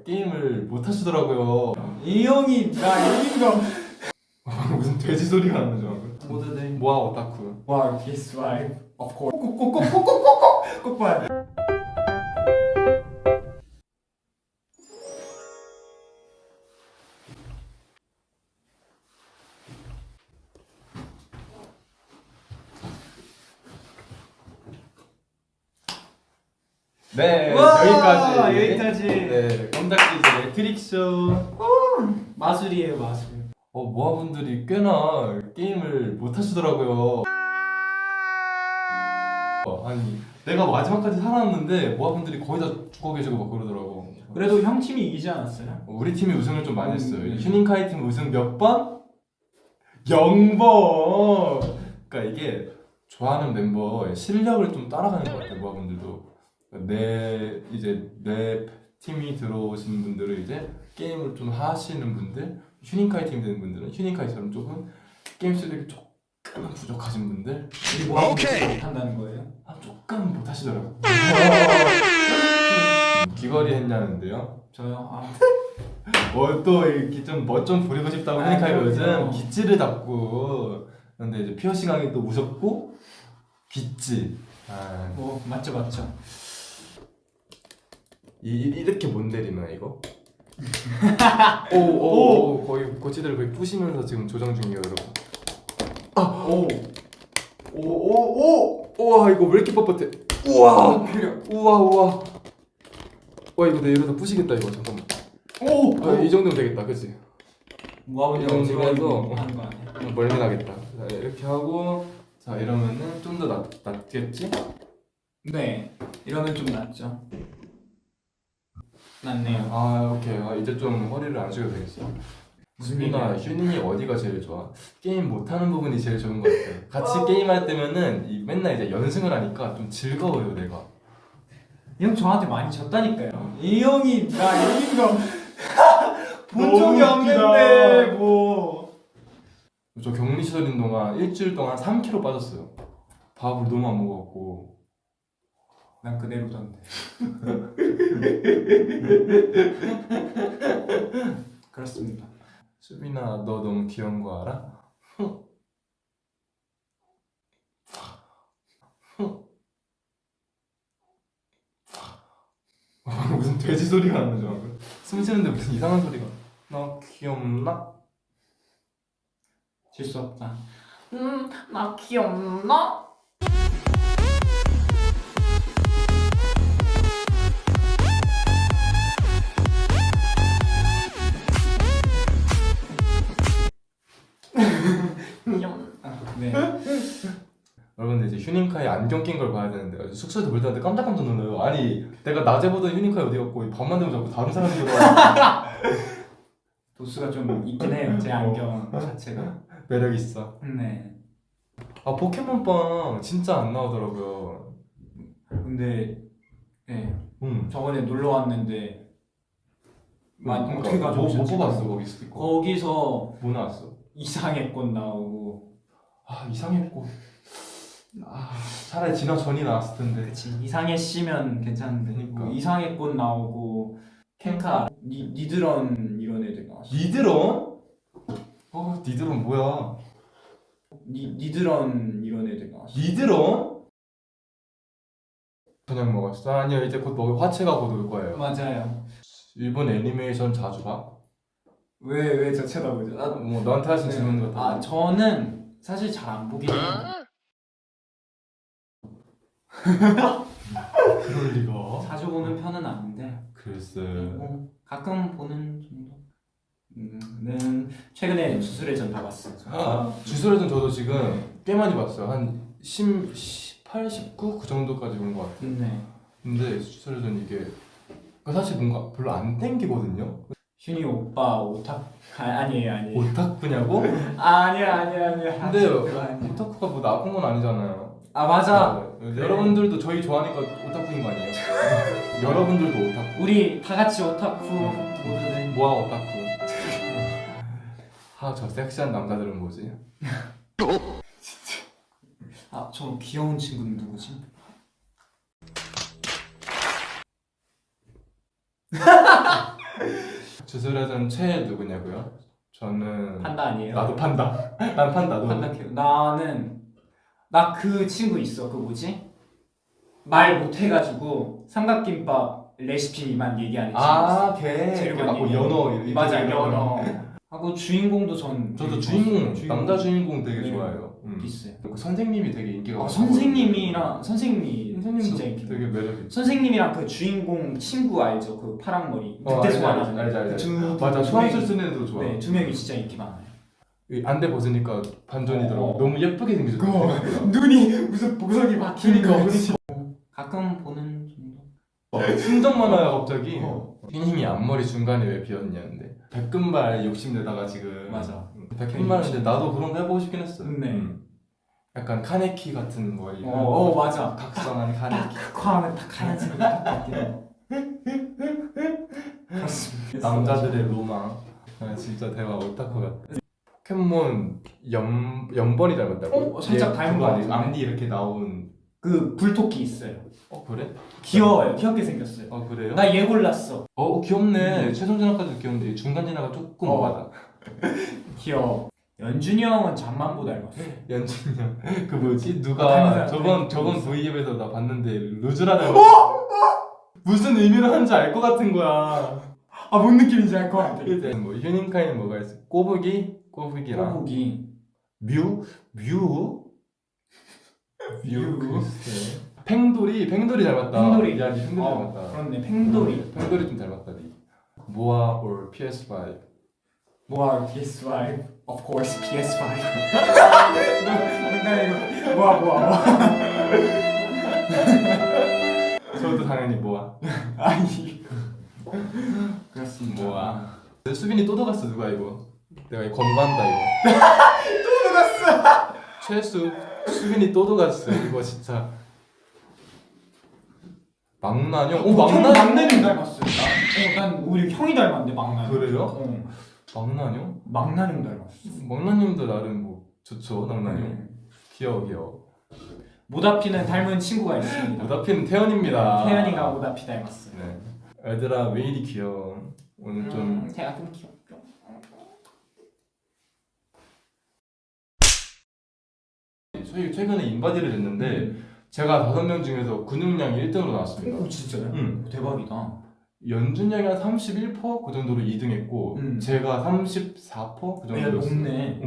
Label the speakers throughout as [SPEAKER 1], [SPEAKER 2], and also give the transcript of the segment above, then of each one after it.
[SPEAKER 1] 게임을 못 하시더라고요.
[SPEAKER 2] 이 형이 나 이거
[SPEAKER 1] 무슨 돼지 소리가 나는 줄 알고.
[SPEAKER 2] 모두들
[SPEAKER 1] 모아 오타쿠.
[SPEAKER 2] 와 kiss right of course 꼭꼭꼭꼭꼭꼭꼭 봐야 돼.
[SPEAKER 1] 네,
[SPEAKER 2] 와,
[SPEAKER 1] 여기까지.
[SPEAKER 2] 여기까지.
[SPEAKER 1] 네, 껌딱지즈의 트릭쇼.
[SPEAKER 2] 마술이에요 마술.
[SPEAKER 1] 모아분들이 꽤나 게임을 못 하시더라고요. 아니, 내가 마지막까지 살았는데 모아분들이 거의 다 죽어 계시고 막 그러더라고.
[SPEAKER 2] 그래도 형 팀이 이기지 않았어요?
[SPEAKER 1] 우리 팀이 우승을 좀 많이 했어요.
[SPEAKER 2] 네.
[SPEAKER 1] 휴닝카이 팀 우승 몇 번? 0번. 그러니까 이게 좋아하는 멤버의 실력을 좀 따라가는 것 같아요. 모아분들도. 내 팀이 들어오신 분들은 이제 게임을 좀 하시는 분들, 휴닝카이 팀 되는 분들은 휴닝카이처럼 조금 게임 실력이 조금 부족하신 분들,
[SPEAKER 2] 우리 뭐 못한다는 거예요?
[SPEAKER 1] 조금 못 하시더라고요. 귀걸이 했냐는데요.
[SPEAKER 2] 저요?
[SPEAKER 1] 또 이렇게 좀 멋 좀 부리고 싶다고 휴닝카이가 요즘
[SPEAKER 2] 그럼요.
[SPEAKER 1] 깃지를 잡고, 근데 이제 피어싱하기 또 무섭고 깃지.
[SPEAKER 2] 뭐 맞죠 맞죠.
[SPEAKER 1] 이렇게 못 내리나 이거? 오 거의 고치대를 거의 부시면서 지금 조정 중이에요, 여러분. 우와 이거 왜 이렇게 뻣뻣해? 우와 와 이거 내 이러다 부시겠다 이거. 잠깐만. 이 정도면 되겠다, 그렇지?
[SPEAKER 2] 뭐하고
[SPEAKER 1] 이런
[SPEAKER 2] 제가 이거
[SPEAKER 1] 식으로
[SPEAKER 2] 하는 거 아니에요?
[SPEAKER 1] 멀미 나겠다. 자, 이렇게 하고, 자 이러면은 좀 더 낫겠지?
[SPEAKER 2] 네 이러면 좀 낫죠. 낫네요.
[SPEAKER 1] 오케이. 이제 좀 허리를 안 숙여도 되겠어.
[SPEAKER 2] 무슨
[SPEAKER 1] 수빈아,
[SPEAKER 2] 얘기야?
[SPEAKER 1] 휴닝이 어디가 제일 좋아? 게임 못하는 부분이 제일 좋은 것 같아. 같이 게임할 때면은 맨날 이제 연승을 하니까 좀 즐거워요, 내가.
[SPEAKER 2] 이 형 저한테 많이 졌다니까요. 이 형이 나 이거 본
[SPEAKER 1] 너무
[SPEAKER 2] 적이
[SPEAKER 1] 웃기다.
[SPEAKER 2] 없는데 뭐.
[SPEAKER 1] 저 격리 시설인 동안 일주일 동안 3kg 빠졌어요. 밥을 너무 안 먹었고.
[SPEAKER 2] 난 그대로던데. 그렇습니다.
[SPEAKER 1] 수빈아, 너 너무 귀여운 거 알아? 무슨 돼지 소리가 나는 줄 알고. 숨 쉬는데 무슨 이상한 소리가. 나 귀엽나?
[SPEAKER 2] 질 수 없다.
[SPEAKER 3] 나 귀엽나?
[SPEAKER 2] 네.
[SPEAKER 1] 여러분들 이제 휴닝카이 안경 낀 걸 봐야 되는데 숙소에서 볼 때마다 깜짝깜짝 놀라요. 아니 내가 낮에 보던 휴닝카이 어디 갔고 밤만 되면 자꾸 다른 사람이 들어와.
[SPEAKER 2] 도수가 좀 있긴 해요. 제 안경 자체가.
[SPEAKER 1] 매력 있어.
[SPEAKER 2] 네.
[SPEAKER 1] 포켓몬빵 진짜 안 나오더라고요.
[SPEAKER 2] 근데 네.
[SPEAKER 1] 응.
[SPEAKER 2] 저번에 놀러 왔는데
[SPEAKER 1] 그러니까
[SPEAKER 2] 어떻게
[SPEAKER 1] 못
[SPEAKER 2] 가져오셨지?
[SPEAKER 1] 뽑았어 거기 스티커.
[SPEAKER 2] 거기서
[SPEAKER 1] 뭐 나왔어?
[SPEAKER 2] 이상의 꽃 나오고.
[SPEAKER 1] 이상했고. 차라리 진화 전이 나왔을 텐데.
[SPEAKER 2] 그치. 이상의 씨면 괜찮은데.
[SPEAKER 1] 그러니까.
[SPEAKER 2] 뭐 이상의 꽃 나오고 켄카, 니드런 이런 애들 나왔어.
[SPEAKER 1] 니드런? 니드런 뭐야?
[SPEAKER 2] 니드런 이런 애들 나왔어.
[SPEAKER 1] 니드런? 저녁 먹었어? 아니요, 이제 곧 화채가 곧 올 거예요.
[SPEAKER 2] 맞아요.
[SPEAKER 1] 일본 애니메이션 자주 봐?
[SPEAKER 2] 왜 저 쳐다보죠?
[SPEAKER 1] 뭐 너한테 하신 질문 같아.
[SPEAKER 2] 저는 사실 잘 안 보긴 해요.
[SPEAKER 1] 그럴 리가.
[SPEAKER 2] 자주 보는 편은 아닌데
[SPEAKER 1] 글쎄.
[SPEAKER 2] 가끔 보는 정도는 최근에 주술의 전 다 봤어요.
[SPEAKER 1] 주술에는 저도 지금 꽤 많이 봤어요. 한 18, 19? 그 정도까지 본 것 같아요.
[SPEAKER 2] 네.
[SPEAKER 1] 근데 주술에는 이게 사실 뭔가 별로 안 땡기거든요.
[SPEAKER 2] 슈니 오빠 아니에요.
[SPEAKER 1] 오타쿠냐고?
[SPEAKER 2] 아니야.
[SPEAKER 1] 근데 오타쿠가 뭐 나쁜 건 아니잖아요.
[SPEAKER 2] 맞아.
[SPEAKER 1] 네. 여러분들도 저희 좋아하니까 오타쿠인 거 아니에요? 여러분들도 오타쿠.
[SPEAKER 2] 우리 다 같이 오타쿠 모두들.
[SPEAKER 1] 모아 오타쿠. 저 섹시한 남자들은 뭐지?
[SPEAKER 2] 저 귀여운 친구는 누구지?
[SPEAKER 1] 주술회전 최애 누구냐고요? 저는
[SPEAKER 2] 판다 아니에요?
[SPEAKER 1] 나도 판다. 난 판다. 너.
[SPEAKER 2] 판다 캐 나 그 친구 있어. 그 뭐지? 말 못해가지고 삼각김밥 레시피만 얘기하는 친구
[SPEAKER 1] 걔.
[SPEAKER 2] 재료
[SPEAKER 1] 걔 맞고
[SPEAKER 2] 얘기.
[SPEAKER 1] 연어.
[SPEAKER 2] 맞아 연어. 하고 주인공도
[SPEAKER 1] 저도 주인공, 남자 주인공 되게
[SPEAKER 2] 네.
[SPEAKER 1] 좋아해요.
[SPEAKER 2] 있어요.
[SPEAKER 1] 그 선생님이 되게 인기가 많고.
[SPEAKER 2] 선생님이
[SPEAKER 1] 선생님도
[SPEAKER 2] 진짜 인기.
[SPEAKER 1] 되게 매력있어.
[SPEAKER 2] 선생님이랑 그 주인공 친구 알죠? 그 파란 머리. 그때 좋아하잖아요.
[SPEAKER 1] 알지. 맞아, 소환술 쓰는 애도 좋아.
[SPEAKER 2] 네, 두 명이 진짜 인기 많아요.
[SPEAKER 1] 이 안대 벗으니까 반전이더라고. 너무 예쁘게 생기셨어.
[SPEAKER 2] 눈이 무슨 보석이 박히니까
[SPEAKER 1] 그러니까.
[SPEAKER 2] 가끔 보는 정도.
[SPEAKER 1] 순정 만화야 갑자기. 휘닝이 앞머리 중간에 왜 비었냐는데 백금발 욕심내다가 지금.
[SPEAKER 2] 맞아.
[SPEAKER 1] 백금발인데 나도 그런 거 해보고 싶긴 했어.
[SPEAKER 2] 네.
[SPEAKER 1] 약간 카네키 같은 머리.
[SPEAKER 2] 맞아.
[SPEAKER 1] 각성한 카네키.
[SPEAKER 2] 그 하면 딱 하얀색이 딱 바뀌는. 그렇습니다.
[SPEAKER 1] 남자들의 로망. 아, 진짜 대박 오타쿠 같아. 포켓몬 연번이 닮았다고?
[SPEAKER 2] 살짝 닮은 거 같은데.
[SPEAKER 1] 앞니 이렇게 나온.
[SPEAKER 2] 그 불토끼 있어요.
[SPEAKER 1] 그래?
[SPEAKER 2] 귀여워요. 귀엽게 생겼어요.
[SPEAKER 1] 그래요?
[SPEAKER 2] 나 얘 골랐어.
[SPEAKER 1] 귀엽네. 최종 진화까지 귀여운데 중간 진화가 조금 오바다.
[SPEAKER 2] 귀여워. 연준이 형은 잠만보 닮았어.
[SPEAKER 1] 연준이 형. 그 뭐지?
[SPEAKER 2] 아,
[SPEAKER 1] 누가
[SPEAKER 2] 닮았어요.
[SPEAKER 1] 저번 V앱에서 나 봤는데 루즈라는 무슨 의미로 하는지 알 것 같은 거야.
[SPEAKER 2] 뭔 느낌인지 알 것 같아.
[SPEAKER 1] 이제 뭐 휴닝카이는 뭐가 있어? 꼬부기랑
[SPEAKER 2] 꼬부기.
[SPEAKER 1] 뮤
[SPEAKER 2] 뮤.
[SPEAKER 1] 글쎄. 팽돌이 닮았다.
[SPEAKER 2] 팽돌이.
[SPEAKER 1] 야, 니 팽돌이 닮았다.
[SPEAKER 2] 그렇네. 팽돌이.
[SPEAKER 1] 팽돌이 좀 닮았다. 니. 모아 or PS5.
[SPEAKER 2] 모아 PS5. Of course PS5. 농담이고 모아.
[SPEAKER 1] 저도 당연히 모아.
[SPEAKER 2] 아니. 그렇습니다.
[SPEAKER 1] 모아. 수빈이 또 들어갔어 누가 이거. 내가 이거 검거한다 이거.
[SPEAKER 2] 또 들어갔어.
[SPEAKER 1] 수빈이 또 들어갔어 이거 진짜. 망나뇽?
[SPEAKER 2] 막내님 닮았어요. 난 오히려 형이 닮았는데 막나뇽.
[SPEAKER 1] 그래요? 망나뇽?
[SPEAKER 2] 막나뇽 닮았어.
[SPEAKER 1] 망나뇽도 나름 뭐 좋죠. 망나뇽. 귀여워.
[SPEAKER 2] 모다피는 닮은 친구가 있습니다.
[SPEAKER 1] 모다피는 태연입니다.
[SPEAKER 2] 태연이가 모다피 닮았어요.
[SPEAKER 1] 네. 얘들아 왜 이리 귀여워. 오늘 좀
[SPEAKER 2] 제가 좀 귀엽죠.
[SPEAKER 1] 최근에 인바디를 했는데 제가 5명 중에서 근육량이 1등으로 나왔습니다.
[SPEAKER 2] 오 진짜요?
[SPEAKER 1] 응.
[SPEAKER 2] 대박이다.
[SPEAKER 1] 연준 형이 한 31%그 정도로 2등했고 제가 34%그
[SPEAKER 2] 야
[SPEAKER 1] 정도였어.
[SPEAKER 2] 높네.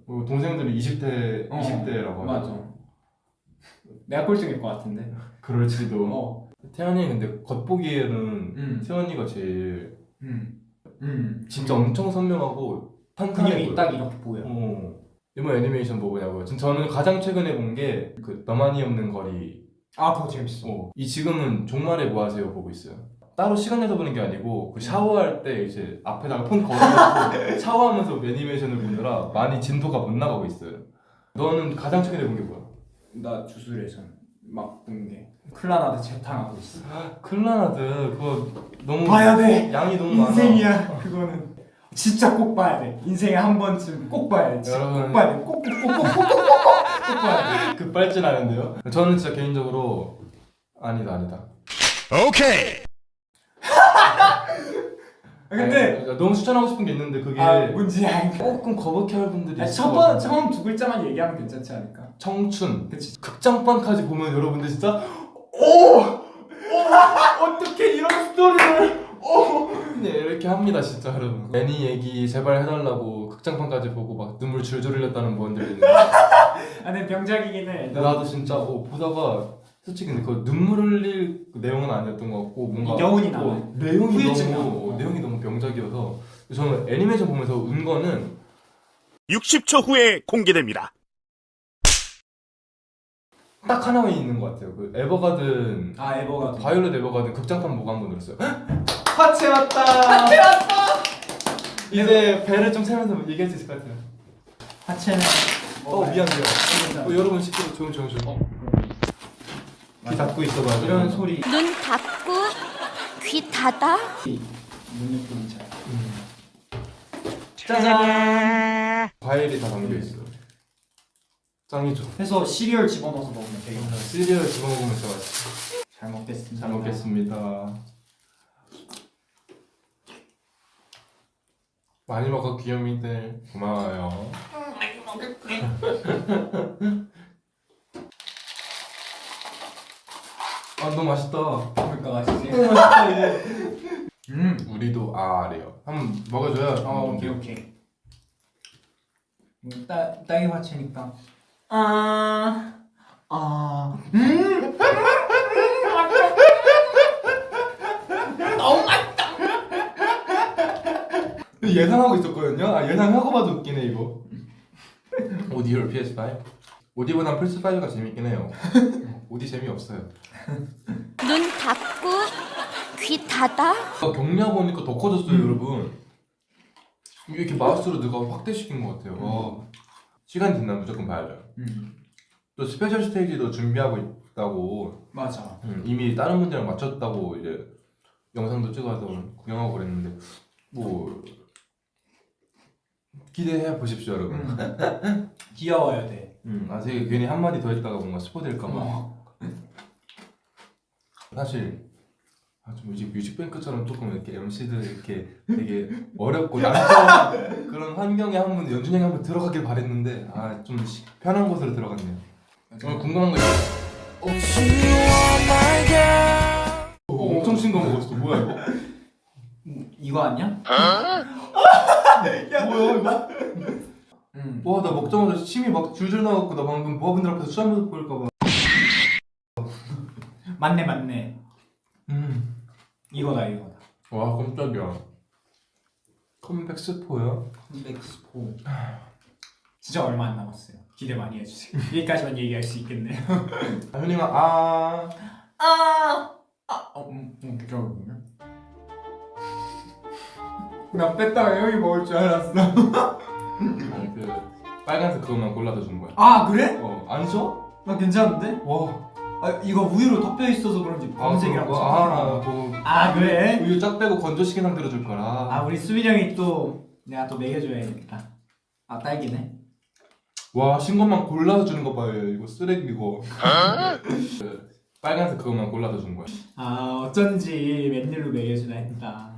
[SPEAKER 1] 그리고 동생들은 20대라고 하죠.
[SPEAKER 2] 맞아. 내가 꼴등일 것 같은데.
[SPEAKER 1] 그럴지도. 태연이 근데 겉보기에는 태연이가 제일 진짜 엄청 선명하고 탄탄해
[SPEAKER 2] 근육이
[SPEAKER 1] 보여.
[SPEAKER 2] 딱 이렇게 보여.
[SPEAKER 1] 이번 애니메이션 뭐 보냐고요? 저는 가장 최근에 본 게 그 너만이 없는 거리.
[SPEAKER 2] 그거 재밌어.
[SPEAKER 1] 이 지금은 종말에 뭐 하세요 보고 있어요. 따로 시간 내서 보는 게 아니고 그 샤워할 때 이제 앞에다가 폰 걸어놓고 샤워하면서 애니메이션을 보느라 많이 진도가 못 나가고 있어요. 너는 가장 최근에 본 게 뭐야?
[SPEAKER 2] 나 주술에서 막 본 게 클라나드 재탕하고 있어.
[SPEAKER 1] 클라나드 그거 너무
[SPEAKER 2] 봐야 돼.
[SPEAKER 1] 양이 너무 많아.
[SPEAKER 2] 인생이야. 그거는 진짜 꼭 봐야 돼. 인생에 한 번쯤 꼭 봐야 돼.
[SPEAKER 1] 여러분
[SPEAKER 2] 꼭 봐야 돼. 꼭 봐야 돼.
[SPEAKER 1] 급발진하는데요? 저는 진짜 개인적으로 아니다.
[SPEAKER 4] 오케이.
[SPEAKER 2] 근데
[SPEAKER 1] 너무 추천하고 싶은 게 있는데 그게
[SPEAKER 2] 뭔지 알까?
[SPEAKER 1] 조금 거북해할 분들이
[SPEAKER 2] 처음 두 글자만 얘기하면 괜찮지 않을까?
[SPEAKER 1] 청춘.
[SPEAKER 2] 그치.
[SPEAKER 1] 극장판까지 보면 여러분들 진짜 어떻게 이런 스토리를 네 이렇게 합니다 진짜 여러분. 애니 얘기 제발 해달라고 극장판까지 보고 막 눈물 줄줄 흘렸다는 분들이 있는데
[SPEAKER 2] 근데 병작이긴 해.
[SPEAKER 1] 나도 진짜 보다가 솔직히 근데 그 눈물 흘릴 내용은 아니었던 것 같고 뭔가
[SPEAKER 2] 여운이 나요.
[SPEAKER 1] 내용이 너무 병작이어서 저는 애니메이션 보면서 운 거는
[SPEAKER 4] 60초 후에 공개됩니다.
[SPEAKER 1] 딱 하나만 있는 것 같아요. 그 에버가든
[SPEAKER 2] 에버가든.
[SPEAKER 1] 바이올렛 에버가든 극장판 보고 한번 들었어요.
[SPEAKER 2] 하체 왔다.
[SPEAKER 1] 이제 배를 좀 세면서 얘기할 수 있을 것 같아요.
[SPEAKER 2] 하체는
[SPEAKER 1] 미안해요. 여러분 시끄러 조용. 귀 닫고 있어봐요.
[SPEAKER 2] 이런 소리.
[SPEAKER 5] 눈 닫고 귀 닫아?
[SPEAKER 2] 뭔 느낌인지 알아.
[SPEAKER 1] 짜잔. 과일이 다 담겨 있어. 짱이죠.
[SPEAKER 2] 해서 시리얼 집어넣어서 먹으면 되겠다.
[SPEAKER 1] 시리얼 집어먹으면 진짜 맛있어.
[SPEAKER 2] 잘 먹겠습니다.
[SPEAKER 1] 잘 먹겠습니다. 많이 먹어 귀요미들. 고마워요.
[SPEAKER 3] 많이 먹을게.
[SPEAKER 1] 아 너무 맛있다.
[SPEAKER 2] 그러니까 맛있지.
[SPEAKER 1] 너무 맛있다 이제. 우리도 아래요. 한번 먹어줘요.
[SPEAKER 2] 오케이 오케이. 딸기 화채니까.
[SPEAKER 3] 너무 맛있다.
[SPEAKER 1] 예상하고 있었거든요. 아 예상하고 봐도 웃기네 이거. 오디오를 PS5. 오디오보단 플스5가 재밌긴 해요. 오디 재미없어요.
[SPEAKER 5] 눈 닫고 귀 닫아.
[SPEAKER 1] 경량 보니까 더 커졌어요 여러분. 이게 이렇게 마우스로 누가 확대시킨 것 같아요. 와. 시간 된다면 무조건 봐야죠. 또 스페셜 스테이지도 준비하고 있다고.
[SPEAKER 2] 맞아.
[SPEAKER 1] 이미 다른 분들이랑 맞췄다고 이제 영상도 찍어서 구경하고 그랬는데 뭐 기대해 보십시오 여러분.
[SPEAKER 2] 귀여워야 돼.
[SPEAKER 1] 아직 괜히 한마디 더 했다가 뭔가 스포될까봐. 사실 좀 뮤직뱅크처럼 조금 이렇게 MC들 이렇게 되게 어렵고 난처한 그런 환경에 한번 연준이 형이 한번 들어가길 바랬는데 좀 편한 곳으로 들어갔네요. 오늘 궁금한 거 있어? 엄청 싱거운 거 먹었어. 뭐야 이거?
[SPEAKER 2] 이거 아니야?
[SPEAKER 1] 야 뭐야 이거? 와 나 먹자마자 침이 막 줄줄 나갖고 나 방금 모아분들 앞에서 수염 보일까봐.
[SPEAKER 2] 맞네. 이거다.
[SPEAKER 1] 와 깜짝이야. 컴백 스포야?
[SPEAKER 2] 컴백스포. 진짜 얼마 안 남았어요. 기대 많이 해주세요. 여기까지만 얘기할 수 있겠네요.
[SPEAKER 1] 현이가
[SPEAKER 2] 잠깐만요. 나 뺐다가 여기 먹을 줄 알았어.
[SPEAKER 1] 아니 그 빨간색 그것만 골라서 준 거야.
[SPEAKER 2] 아 그래?
[SPEAKER 1] 안 써?
[SPEAKER 2] 나 괜찮은데?
[SPEAKER 1] 와.
[SPEAKER 2] 이거 우유로 덮여 있어서 그런지 검은색이랑 그래?
[SPEAKER 1] 우유 쫙 빼고 건조시킨 상태로 줄 거라.
[SPEAKER 2] 우리 수빈이 형이 또 내가 또 먹여줘야겠다. 딸기네.
[SPEAKER 1] 와 신것만 골라서 주는 거 봐요. 이거 쓰레기 이거. 그 빨간색 그것만 골라서 준 거야.
[SPEAKER 2] 어쩐지 웬일로 먹여주나 했다.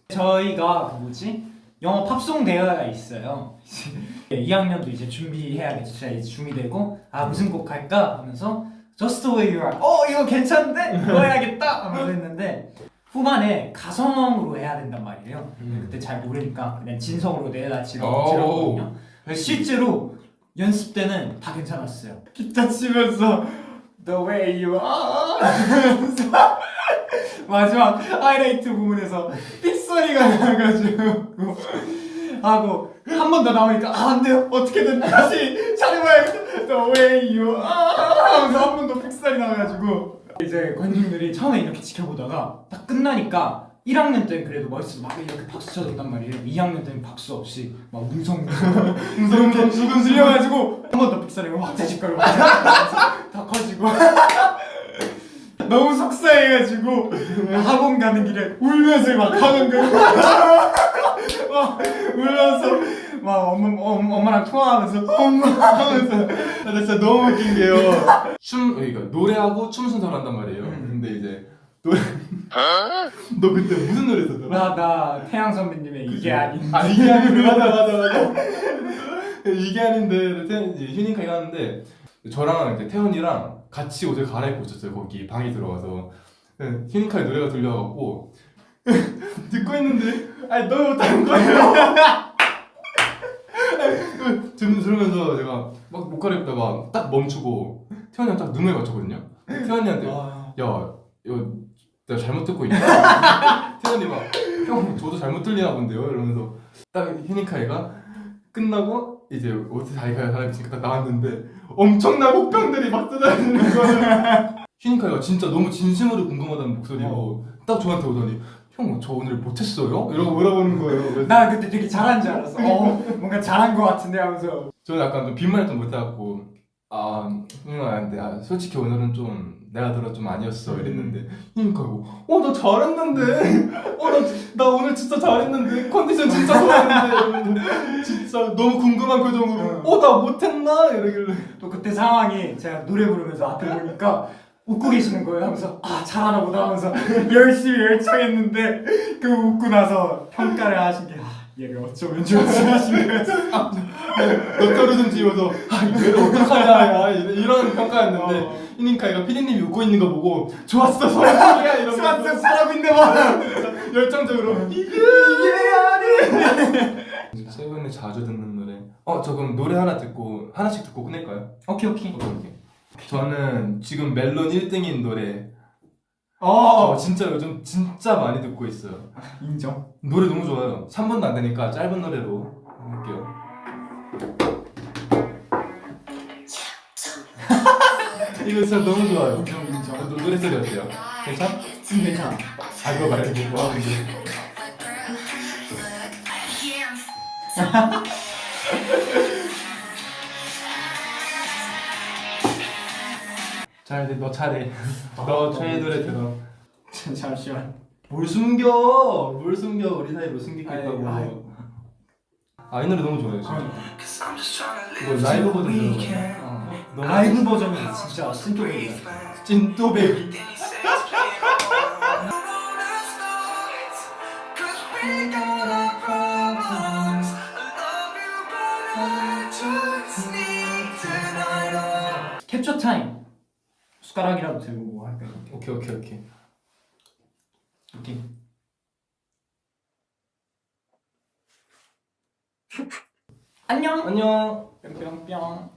[SPEAKER 2] 저희가 영어 팝송 대회가 있어요. 2학년도 이제 준비해야겠죠. 제가 이제 준비되고 무슨 곡 할까 하면서 Just the way you are. 이거 괜찮은데? 이거 해야겠다 하면서 했는데 후반에 가성으로 해야 된단 말이에요. 그때 잘 모르니까 그냥 진성으로 내다 지르거든요. 실제로 연습 때는 다 괜찮았어요. 기타 치면서 The way you are 마지막 하이라이트 부분에서 삑소리가 나가지고 하고 한 번 더 나오니까 안 돼요. 어떻게든 다시 잘해봐야겠다. The way you are 하면서 한 번 더 삑소리 나가지고 이제 관중들이 처음에 이렇게 지켜보다가 딱 끝나니까 1학년 때는 그래도 멋있어서 막 이렇게 박수 쳐줬단 말이에요. 2학년 때는 박수 없이 막 웅성 들려가지고 한 번 더 삑소리가 확 재직걸고 더 커지고 너무 속상해가지고 학원 가는 길에 울면서 막 하는 거야. 울면서 막 엄마랑 통화하면서 엄마 하면서 나 진짜 너무 웃긴 게요.
[SPEAKER 1] 그러니까 노래하고 춤 순서를 한단 말이에요. 근데 이제 노래 너 그때 무슨 노래 했었더라?
[SPEAKER 2] 나 태양 선배님의 이게 아닌데.
[SPEAKER 1] 이게 아닌데 맞아. 이게 아닌데 휴닝카이가 하는데 저랑 이제 태연이랑 같이 옷을 갈아입고 있었어요. 거기 방에 들어가서 휴닝카이 노래가 들려갖고 듣고 있는데 너무 못하는 거예요. 들으면서 제가 막 못 갈아입다가 딱 멈추고 태연이랑 딱 눈을 맞췄거든요. 태연이한테 야 이거 내가 잘못 듣고 있나? 태연이 막 형 저도 잘못 들리나 본데요? 이러면서 딱 휴닝카이가 끝나고 이제 옷을 자기가 갈아입으니까 딱 나왔는데 엄청난 혹병들이 막 뜯어지는 거예요. 휴닝카이가 진짜 너무 진심으로 궁금하다는 목소리로 딱 저한테 오더니 형 저 오늘 못했어요? 이러고 물어보는 거예요. 그래서
[SPEAKER 2] 나 그때 되게 잘한 줄 알았어. 뭔가 잘한 거 같은데 하면서
[SPEAKER 1] 저는 약간 좀 빈말을 좀 못해갖고 솔직히 오늘은 좀 내가 들어 좀 아니었어 이랬는데 휴닝카이가 나 잘했는데 나 오늘 진짜 잘했는데 컨디션 진짜 좋았는데 진짜 너무 궁금한 표정으로 나 못했나? 이러길래
[SPEAKER 2] 또 그때 상황이 제가 노래 부르면서 앞에 보니까 웃고 계시는 거예요. 하면서 잘하나 보다 하면서 열심히 열창했는데 그 웃고 나서 평가를 하신 게 얘를 어쩌면 좋지 하신 거였어.
[SPEAKER 1] 너터를 좀 지워서 얘를 어떡하냐 이런 평가였는데 히닝카이가 피디님이 웃고 있는 거 보고 좋았어 서울이야 이러면서
[SPEAKER 2] 사람 있네 봐.
[SPEAKER 1] 열정적으로
[SPEAKER 2] 이게 아니.
[SPEAKER 1] 세븐이 자주 듣는 노래. 저 그럼 노래 하나 듣고 하나씩 듣고 끝낼까요?
[SPEAKER 2] 오케이.
[SPEAKER 1] 오케이. 저는 지금 멜론 1등인 노래.
[SPEAKER 2] 어.
[SPEAKER 1] 진짜 요즘 진짜 많이 듣고 있어요.
[SPEAKER 2] 인정.
[SPEAKER 1] 노래 너무 좋아요. 3분도 안 되니까 짧은 노래로 할게요. 이거 진짜 너무 좋아요.
[SPEAKER 2] 인정.
[SPEAKER 1] 노래 소리 어때요? 괜찮?
[SPEAKER 2] 괜찮아.
[SPEAKER 1] 이거 말고 뭐 하는 게? 자 이제 너 차례. 너 최애 노래 들어.
[SPEAKER 2] 잠시만.
[SPEAKER 1] 뭘 숨겨? 뭘 숨겨? 우리 사이 뭘 숨기겠다고.
[SPEAKER 2] 아유.
[SPEAKER 1] 이 노래 너무 좋아요. 진짜.
[SPEAKER 2] 그러니까.
[SPEAKER 1] 이거 라이브 버전 들어봐요. 너무
[SPEAKER 2] 라이브 버전이 진짜 찐토백이야.
[SPEAKER 1] 찐또베비.
[SPEAKER 2] 캡처 타임. 숟가락이라도 들고 뭐 할까요?
[SPEAKER 1] 오케이.
[SPEAKER 2] 오케이. 안녕.
[SPEAKER 1] 안녕.
[SPEAKER 2] 뿅뿅뿅.